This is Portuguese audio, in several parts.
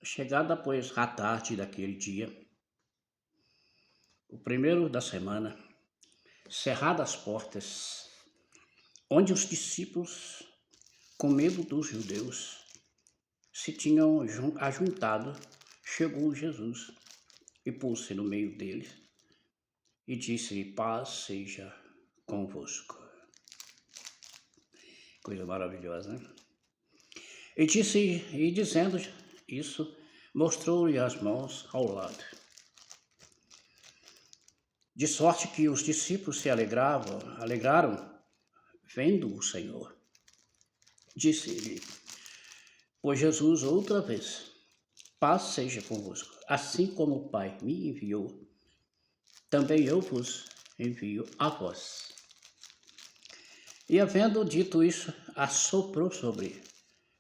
Chegada, pois, à tarde daquele dia, o primeiro da semana, cerradas as portas, onde os discípulos, com medo dos judeus, se tinham ajuntado, chegou Jesus e pôs-se no meio deles e disse: paz seja convosco. Coisa maravilhosa, né? E dizendo isso, mostrou-lhe as mãos ao lado. De sorte que os discípulos se alegraram vendo o Senhor. Disse-lhe, pois Jesus outra vez: paz seja convosco. Assim como o Pai me enviou, também eu vos envio a vós. E havendo dito isso, assoprou sobre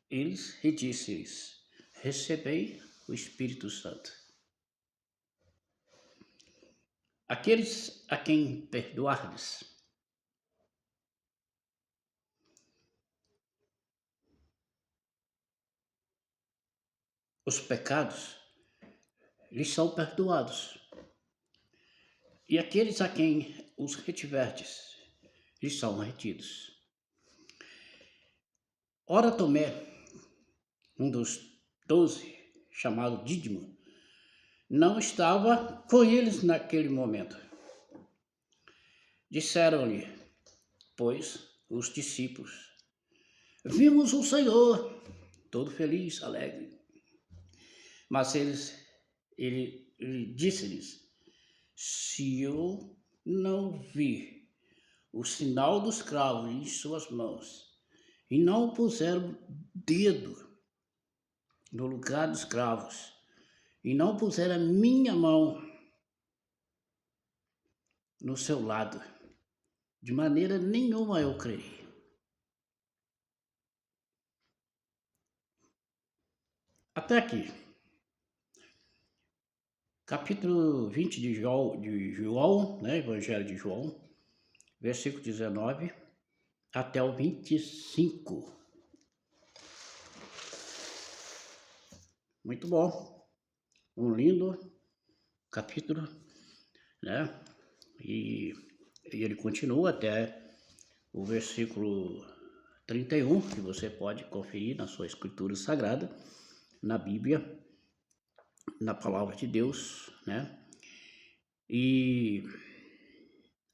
eles e disse-lhes: recebei o Espírito Santo. Aqueles a quem perdoardes, os pecados lhes são perdoados. E aqueles a quem os retiverdes, lhes são retidos. Ora Tomé, um dos 12, chamado Dídimo, não estava com eles naquele momento. Disseram-lhe, pois, os discípulos: vimos o Senhor, todo feliz, alegre. Mas ele disse-lhes: se eu não vir o sinal dos cravos em suas mãos, e não puser o dedo no lugar dos cravos, e não puser a minha mão no seu lado, de maneira nenhuma eu creio. Até aqui. Capítulo 20 de João, né, Evangelho de João, versículo 19 até o 25. Muito bom. Um lindo capítulo, né? E ele continua até o versículo 31, que você pode conferir na sua escritura sagrada, na Bíblia, na palavra de Deus, né? E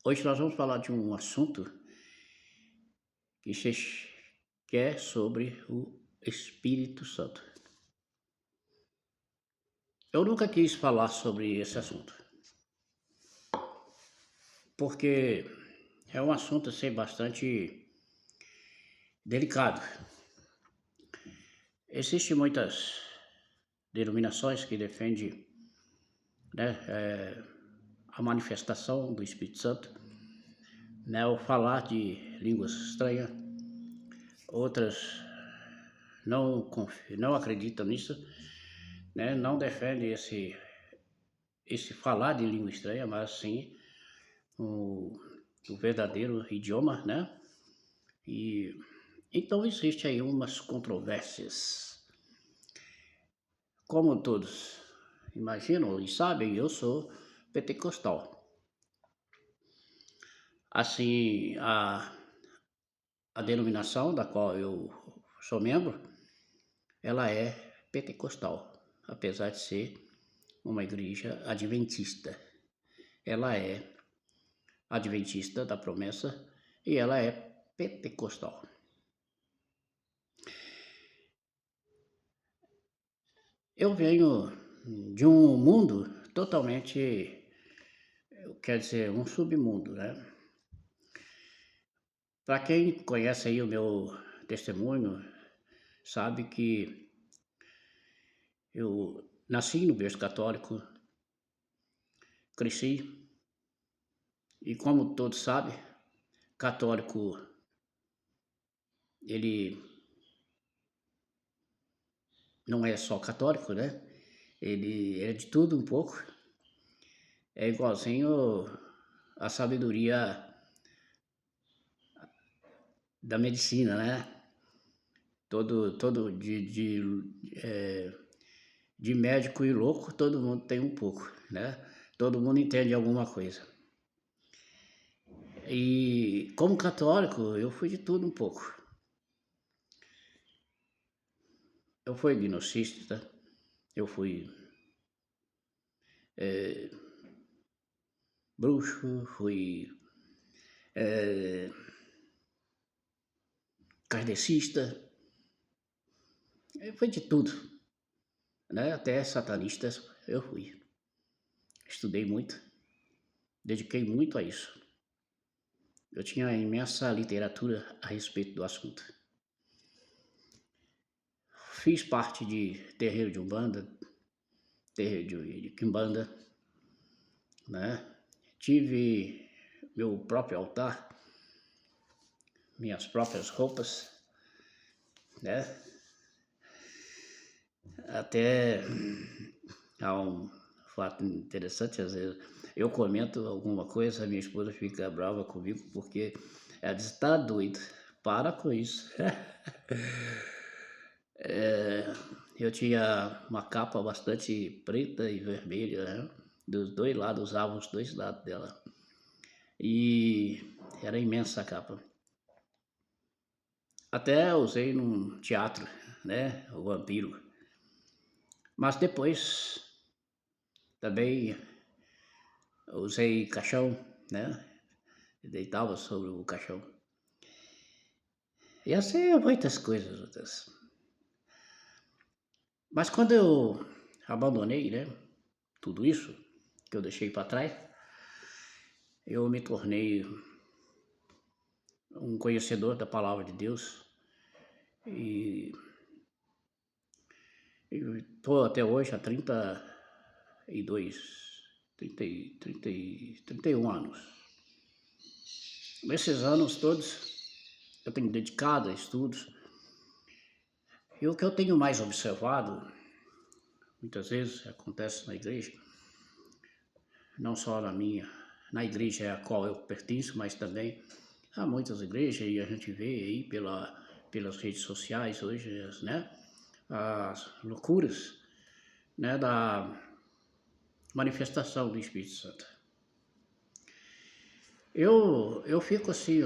hoje nós vamos falar de um assunto que é sobre o Espírito Santo. Eu nunca quis falar sobre esse assunto, porque é um assunto assim, bastante delicado. Existem muitas denominações que defendem, né, a manifestação do Espírito Santo, né, o falar de línguas estranhas. Outras não acreditam nisso, né, não defendem esse falar de língua estranha, mas sim o verdadeiro idioma, né? E então existe aí umas controvérsias. Como todos imaginam e sabem, eu sou pentecostal. Assim, a denominação da qual eu sou membro, ela é pentecostal, apesar de ser uma igreja adventista. Ela é adventista da promessa e ela é pentecostal. Eu venho de um mundo totalmente, quer dizer, um submundo, né? Para quem conhece aí o meu testemunho, sabe que eu nasci no berço católico, cresci, e como todos sabem, católico, ele não é só católico, né? Ele é de tudo um pouco. É igualzinho a sabedoria da medicina, né? Todo de médico e louco, todo mundo tem um pouco, né? Todo mundo entende alguma coisa. E como católico, eu fui de tudo um pouco. Eu fui gnosticista, eu fui bruxo, fui kardecista, foi de tudo, né? Até satanistas eu fui. Estudei muito, dediquei muito a isso. Eu tinha imensa literatura a respeito do assunto. Fiz parte de terreiro de Umbanda, terreiro de Quimbanda, né? Tive meu próprio altar, minhas próprias roupas, né? Até há um fato interessante, às vezes eu comento alguma coisa, a minha esposa fica brava comigo porque ela diz, tá doido, para com isso. Eu tinha uma capa bastante preta e vermelha, né? Dos dois lados, usava os dois lados dela. E era imensa a capa. Até usei num teatro, né? O Vampiro. Mas depois também usei caixão, né? Deitava sobre o caixão. E assim muitas coisas outras. Mas quando eu abandonei, né? Tudo isso que eu deixei para trás, eu me tornei um conhecedor da palavra de Deus e estou até hoje há 32, 31 anos. Nesses anos todos eu tenho dedicado a estudos e o que eu tenho mais observado, muitas vezes acontece na igreja, não só na igreja a qual eu pertenço, mas também há muitas igrejas e a gente vê aí pelas redes sociais hoje, né, as loucuras, né, da manifestação do Espírito Santo. Eu fico assim,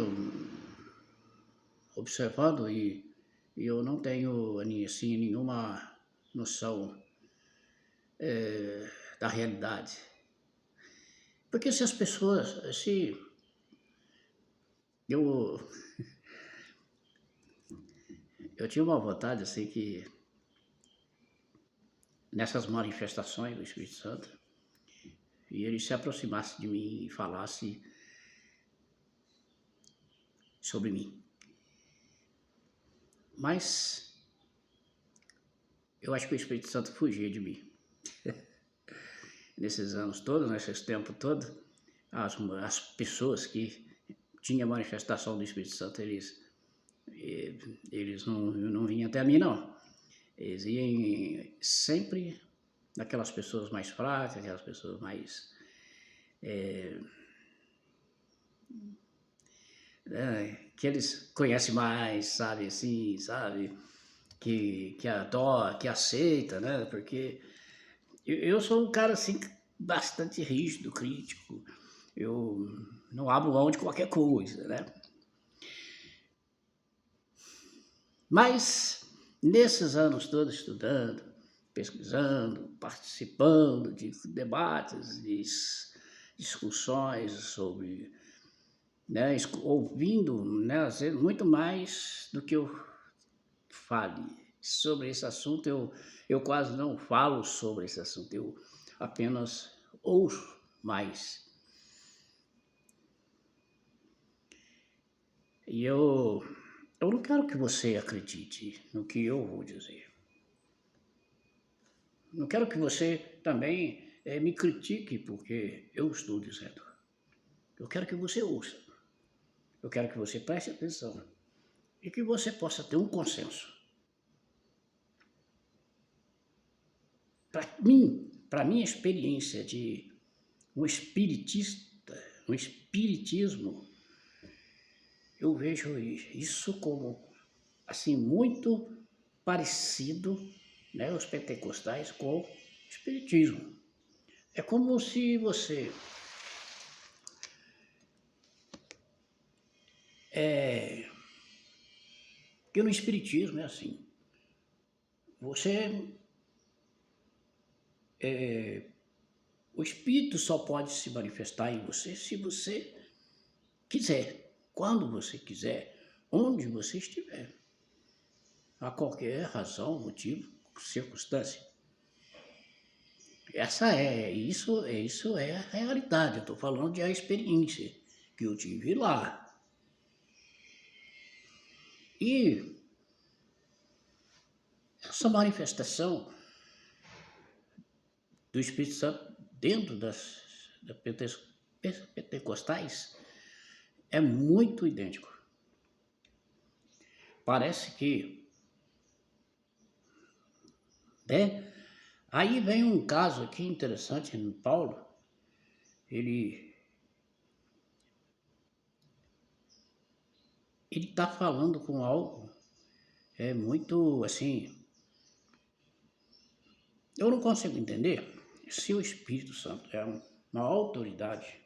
observando e eu não tenho assim, nenhuma noção da realidade. Porque se as pessoas, se eu, eu tinha uma vontade assim que nessas manifestações do Espírito Santo, e ele se aproximasse de mim e falasse sobre mim. Mas eu acho que o Espírito Santo fugia de mim. Nesses anos todos, nesses tempos todos, as pessoas que tinham manifestação do Espírito Santo, eles não vinham até a mim, não. Eles iam sempre daquelas pessoas mais fracas, aquelas pessoas mais que eles conhecem mais, sabe, assim, sabe, que adora, que aceita, né, porque eu sou um cara, assim, bastante rígido, crítico, eu não abro mão de qualquer coisa, né. Mas, nesses anos todos estudando, pesquisando, participando de debates, de discussões sobre, né, ouvindo, né, às vezes, muito mais do que eu fale sobre esse assunto, eu quase não falo sobre esse assunto, eu apenas ouço mais. E eu não quero que você acredite no que eu vou dizer. Não quero que você também me critique porque eu estou dizendo. Eu quero que você ouça. Eu quero que você preste atenção e que você possa ter um consenso. Para minha experiência de um espiritista, um espiritismo, eu vejo isso como assim muito parecido, né, os pentecostais com o espiritismo. É como se você porque no espiritismo é assim. Você o espírito só pode se manifestar em você se você quiser, quando você quiser, onde você estiver, a qualquer razão, motivo, circunstância. Isso é a realidade. Eu estou falando de a experiência que eu tive lá. E essa manifestação do Espírito Santo dentro das pentecostais é muito idêntico. Parece que, né? Aí vem um caso aqui interessante no Paulo. Ele está falando com algo muito assim. Eu não consigo entender se o Espírito Santo é uma autoridade.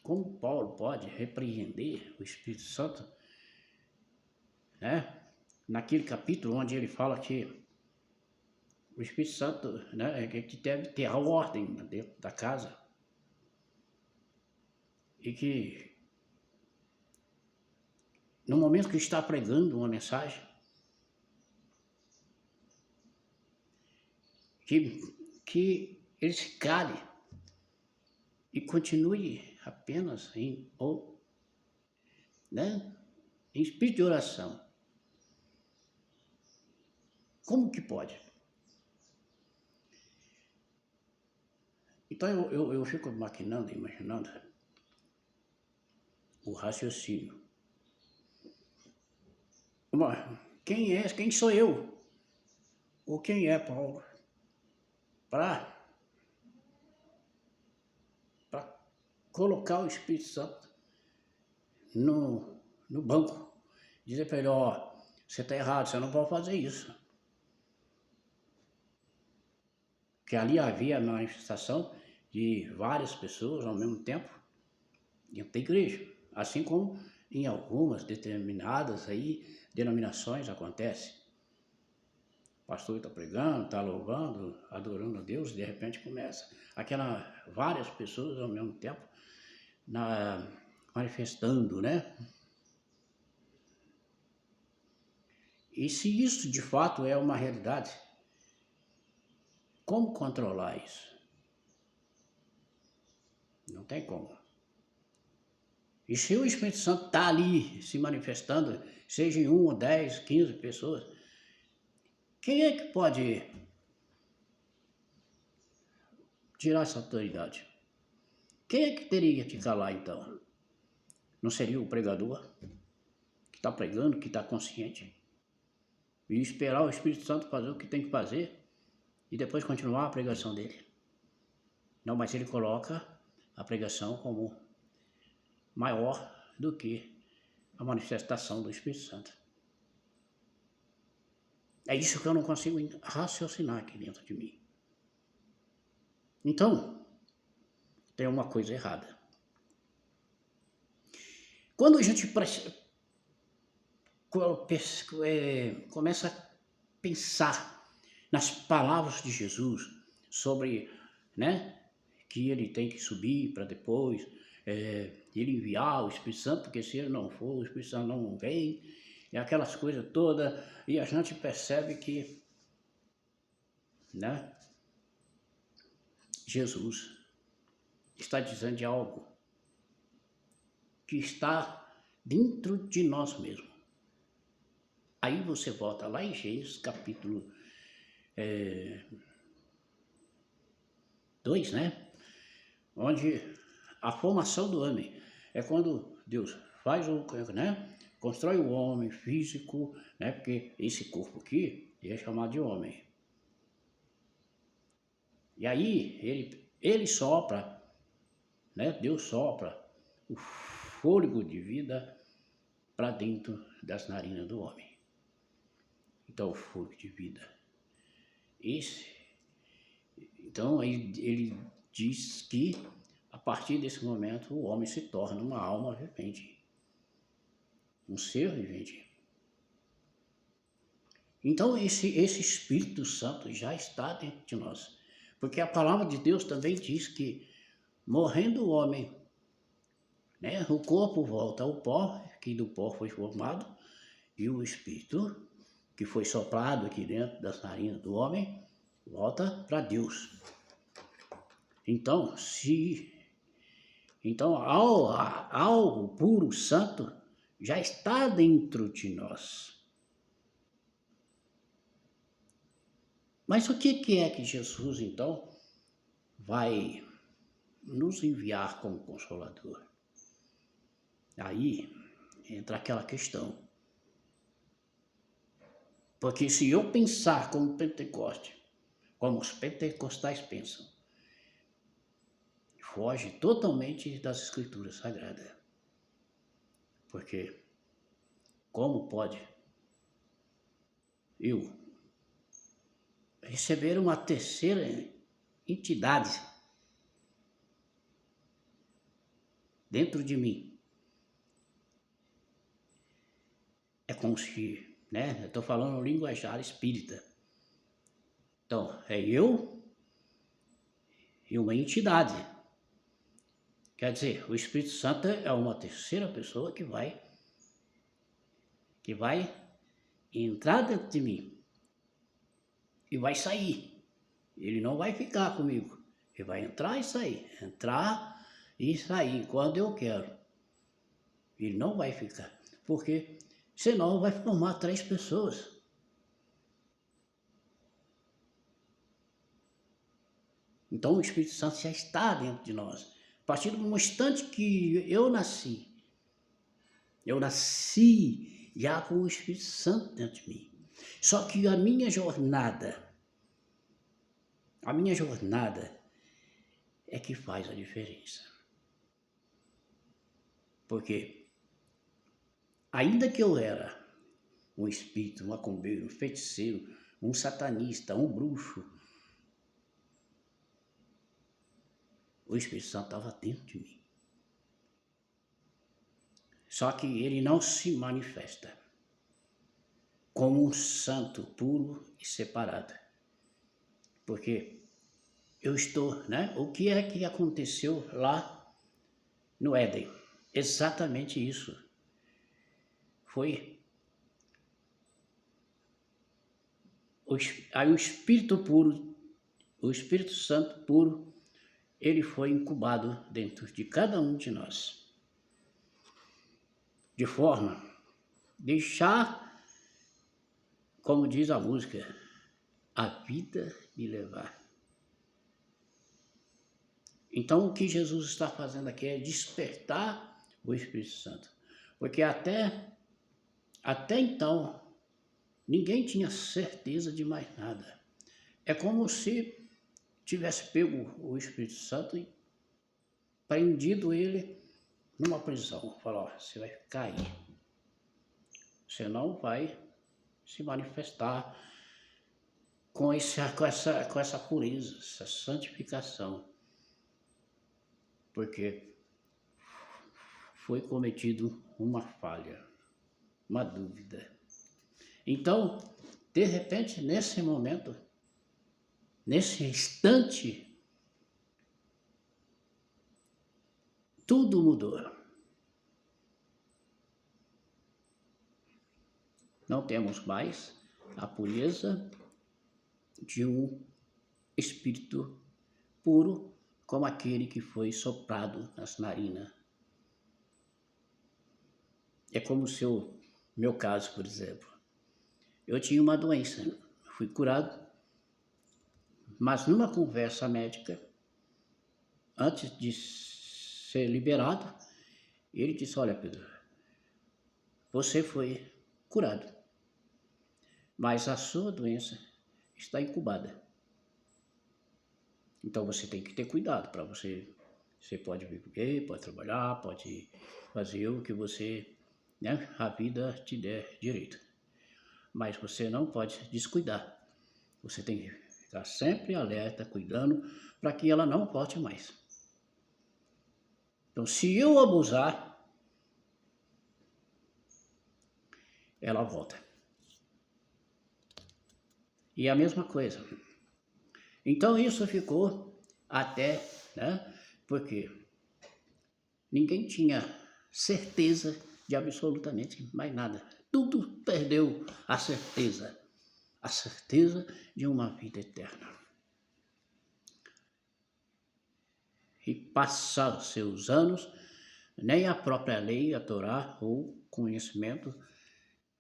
Como Paulo pode repreender o Espírito Santo, né? Naquele capítulo onde ele fala que o Espírito Santo, né, que deve ter a ordem dentro da casa e que no momento que está pregando uma mensagem, que ele se cale e continue apenas né, em espírito de oração. Como que pode? Então eu fico maquinando, imaginando o raciocínio. Quem sou eu? Ou quem é Paulo? Para colocar o Espírito Santo no banco. Dizer para ele, ó, você está errado, você não pode fazer isso. Que ali havia a manifestação de várias pessoas ao mesmo tempo dentro da igreja. Assim como em algumas determinadas denominações acontece. O pastor está pregando, está louvando, adorando a Deus, e de repente começa várias pessoas ao mesmo tempo manifestando, né? E se isso de fato é uma realidade, como controlar isso? Não tem como. E se o Espírito Santo está ali se manifestando, seja em 1, 10, 15 pessoas, quem é que pode tirar essa autoridade? Quem é que teria que calar então? Não seria o pregador que está pregando, que está consciente? E esperar o Espírito Santo fazer o que tem que fazer e depois continuar a pregação dele? Não, mas ele coloca a pregação como maior do que a manifestação do Espírito Santo. É isso que eu não consigo raciocinar aqui dentro de mim. Então, tem uma coisa errada. Quando a gente começa a pensar nas palavras de Jesus sobre, né, que ele tem que subir para depois ele enviar o Espírito Santo, porque se ele não for, o Espírito Santo não vem, e aquelas coisas todas, e a gente percebe que, né, Jesus está dizendo de algo que está dentro de nós mesmos. Aí você volta lá em Gênesis capítulo 2, né? Onde a formação do homem é quando Deus faz né? Constrói o homem físico, né? Porque esse corpo aqui é chamado de homem. E aí ele sopra, né? Deus sopra o fôlego de vida para dentro das narinas do homem. então o fogo de vida. Esse, então ele diz que a partir desse momento o homem se torna uma alma vivente, um ser vivente. Então esse Espírito Santo já está dentro de nós, porque a palavra de Deus também diz que morrendo o homem, né, o corpo volta ao pó, que do pó foi formado, e o Espírito que foi soprado aqui dentro das narinas do homem volta para Deus. Então, algo puro, santo, já está dentro de nós. Mas o que é que Jesus, então, vai nos enviar como Consolador? Aí entra aquela questão. Porque se eu pensar como Pentecoste, como os pentecostais pensam, foge totalmente das Escrituras Sagradas. Porque como pode eu receber uma terceira entidade dentro de mim? É como se, né? Eu estou falando no linguajar espírita. Então, é eu e uma entidade. Quer dizer, o Espírito Santo é uma terceira pessoa que vai entrar dentro de mim e vai sair. Ele não vai ficar comigo. Ele vai entrar e sair quando eu quero. Ele não vai ficar, porque senão vai formar 3 pessoas. Então o Espírito Santo já está dentro de nós. A partir do instante que eu nasci já com o Espírito Santo dentro de mim. Só que a minha jornada é que faz a diferença. Porque ainda que eu era um espírito, um macumbeiro, um feiticeiro, um satanista, um bruxo, o Espírito Santo estava dentro de mim. Só que ele não se manifesta como um santo puro e separado. Porque eu estou, né? O que é que aconteceu lá no Éden? Exatamente isso. Foi aí o Espírito puro, o Espírito Santo puro, ele foi incubado dentro de cada um de nós. De forma a deixar, como diz a música, a vida me levar. Então o que Jesus está fazendo aqui é despertar o Espírito Santo. Porque até então, ninguém tinha certeza de mais nada. É como se tivesse pego o Espírito Santo e prendido ele numa prisão. Falou, ó, você vai ficar aí. Você não vai se manifestar com essa pureza, essa santificação. Porque foi cometido uma falha, uma dúvida. Então, de repente, nesse momento, nesse instante, tudo mudou. Não temos mais a pureza de um espírito puro como aquele que foi soprado nas narinas. É como se meu caso, por exemplo, eu tinha uma doença, fui curado, mas numa conversa médica, antes de ser liberado, ele disse, olha Pedro, você foi curado, mas a sua doença está incubada. Então você tem que ter cuidado para você pode viver, pode trabalhar, pode fazer o que você, né, a vida te der direito. mas você não pode descuidar. Você tem que ficar sempre alerta, cuidando, para que ela não volte mais. Então, se eu abusar, ela volta. E a mesma coisa. Então, isso ficou até, né? Porque ninguém tinha certeza de absolutamente mais nada. Tudo perdeu a certeza de uma vida eterna. E passados seus anos, nem a própria lei, a Torá ou conhecimento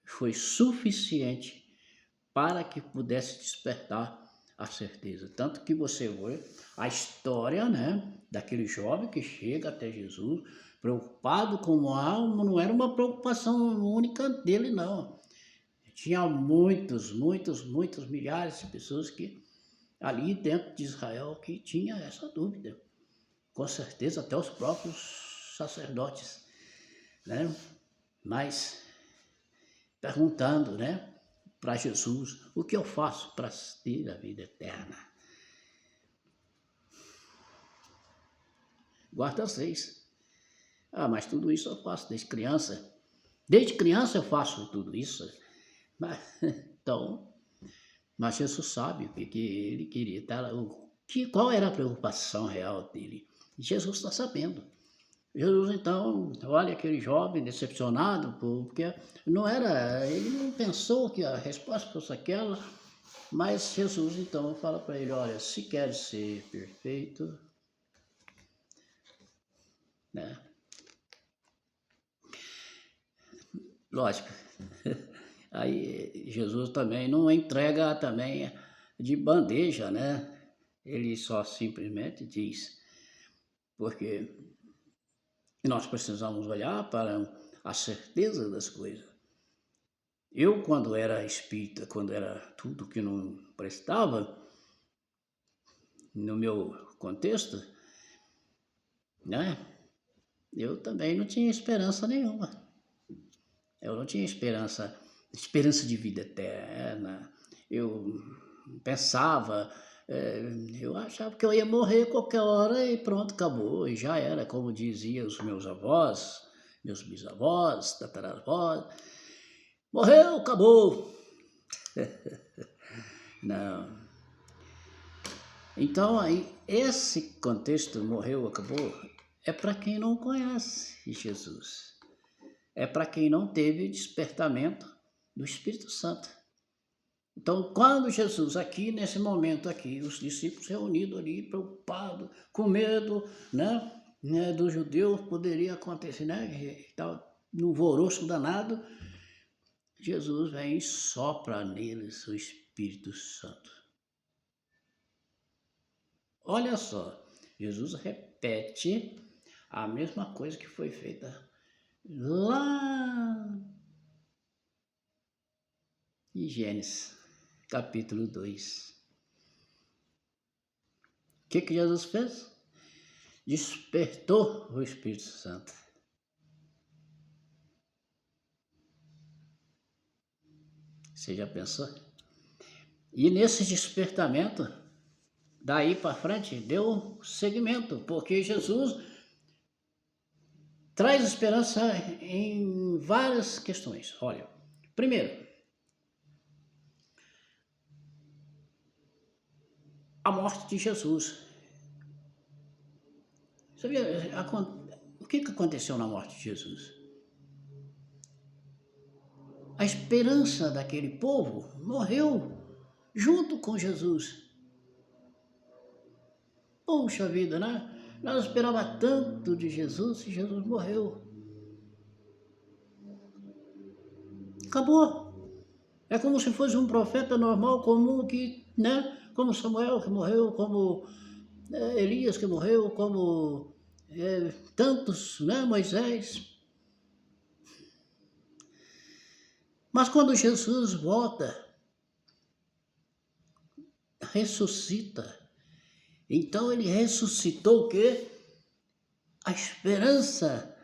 foi suficiente para que pudesse despertar a certeza. Tanto que você vê a história, né, daquele jovem que chega até Jesus, preocupado com a alma, não era uma preocupação única dele, não. Tinha muitos, milhares de pessoas que ali dentro de Israel que tinha essa dúvida. Com certeza até os próprios sacerdotes, né? Mas perguntando, né, para Jesus, o que eu faço para ter a vida eterna? Guarda as leis. Mas tudo isso eu faço desde criança. Desde criança eu faço tudo isso. Mas Jesus sabe o que ele queria, qual era a preocupação real dele. E Jesus está sabendo. Jesus, então, olha aquele jovem decepcionado, porque ele não pensou que a resposta fosse aquela, mas Jesus, então, fala para ele, olha, se queres ser perfeito, né? Lógico, aí Jesus também não entrega também de bandeja, né? Ele só simplesmente diz, porque nós precisamos olhar para a certeza das coisas. Eu, quando era espírita, quando era tudo que não prestava, no meu contexto, né? Eu também não tinha esperança nenhuma. Eu não tinha esperança de vida eterna. Eu pensava, eu achava que eu ia morrer qualquer hora e pronto, acabou, e já era, como diziam os meus avós, meus bisavós, tataravós, morreu, acabou. Não. Então, aí, esse contexto, morreu, acabou, é para quem não conhece Jesus. É para quem não teve despertamento do Espírito Santo. Então, quando Jesus, aqui, nesse momento aqui, os discípulos reunidos ali, preocupados, com medo, né, do judeu, poderia acontecer, né, estava no alvoroço danado, Jesus vem e sopra neles o Espírito Santo. Olha só, Jesus repete a mesma coisa que foi feita lá em Gênesis, capítulo 2. O que Jesus fez? Despertou o Espírito Santo. Você já pensou? E nesse despertamento, daí para frente, deu seguimento, porque Jesus traz esperança em várias questões. Olha, primeiro, a morte de Jesus. Sabia o que aconteceu na morte de Jesus? A esperança daquele povo morreu junto com Jesus. Poxa vida, né? Nós esperávamos tanto de Jesus e Jesus morreu. Acabou. É como se fosse um profeta normal, comum, que, né? Como Samuel que morreu, como Elias que morreu, como tantos, né? Moisés. Mas quando Jesus volta, ressuscita, então ele ressuscitou o quê? A esperança,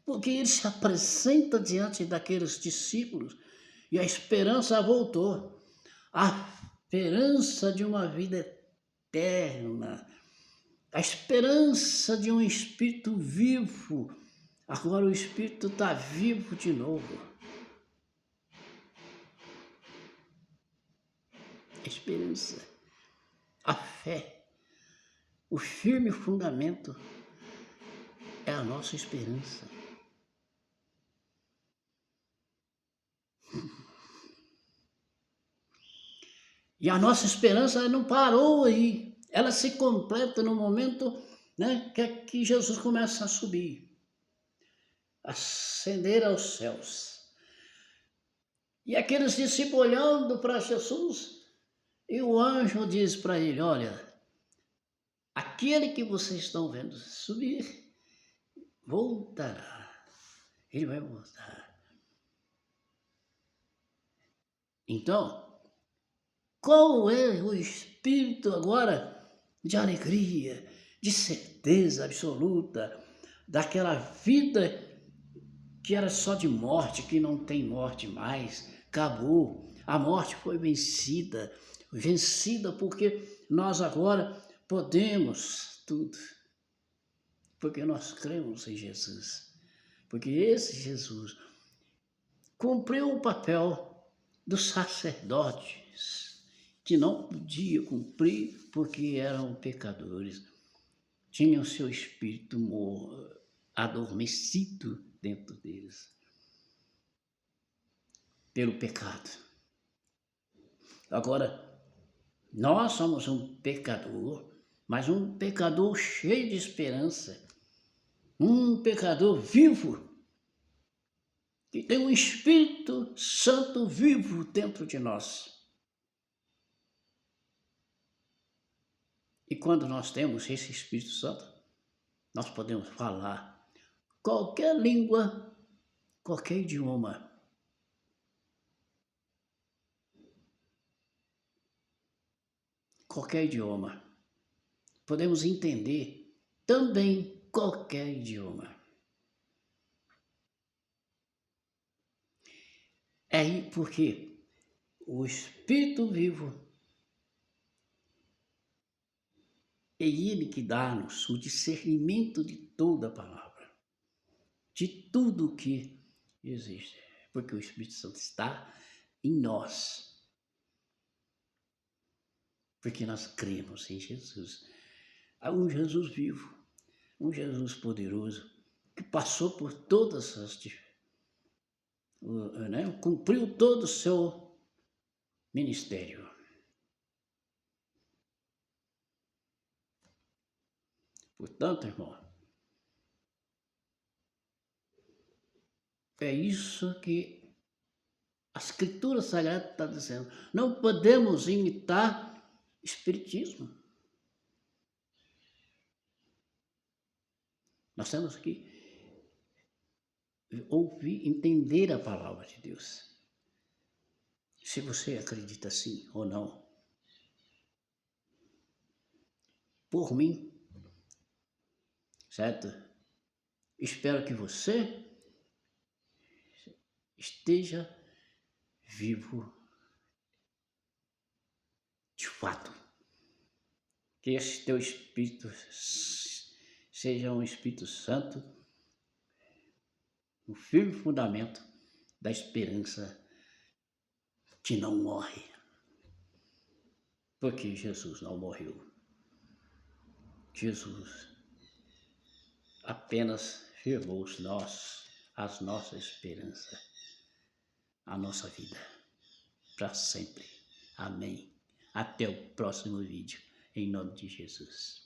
porque ele se apresenta diante daqueles discípulos E a esperança voltou. A esperança de uma vida eterna. A esperança de um espírito vivo. Agora o espírito está vivo de novo. A esperança, a fé, o firme fundamento é a nossa esperança. E a nossa esperança não parou aí. Ela se completa no momento, né, que Jesus começa a subir, ascender aos céus. E aqueles discípulos olhando para Jesus, e o anjo diz para ele, olha, aquele que vocês estão vendo subir, voltará. Ele vai voltar. Então, qual é o espírito agora de alegria, de certeza absoluta, daquela vida que era só de morte, que não tem morte mais, acabou. A morte foi vencida porque nós agora podemos tudo, porque nós cremos em Jesus, porque esse Jesus cumpriu o papel dos sacerdotes, que não podiam cumprir porque eram pecadores, tinham seu espírito adormecido dentro deles, pelo pecado. Agora, nós somos um pecador, mas um pecador cheio de esperança, um pecador vivo, que tem um Espírito Santo vivo dentro de nós. E quando nós temos esse Espírito Santo, nós podemos falar qualquer língua, qualquer idioma. Qualquer idioma. Podemos entender também qualquer idioma. É aí porque o Espírito vivo é ele que dá-nos o discernimento de toda a palavra, de tudo que existe, porque o Espírito Santo está em nós. Porque nós cremos em Jesus. Há um Jesus vivo, um Jesus poderoso, que passou por todas as... cumpriu todo o seu ministério. Portanto, irmão, é isso que a Escritura Sagrada está dizendo. Não podemos imitar espiritismo. Nós temos que ouvir, entender a palavra de Deus. Se você acredita sim ou não. Por mim, certo? Espero que você esteja vivo de fato. Que esse teu Espírito seja um Espírito Santo, um firme fundamento da esperança que não morre. Porque Jesus não morreu. Jesus apenas firmou as nossas esperanças, a nossa vida, para sempre. Amém. Até o próximo vídeo, em nome de Jesus.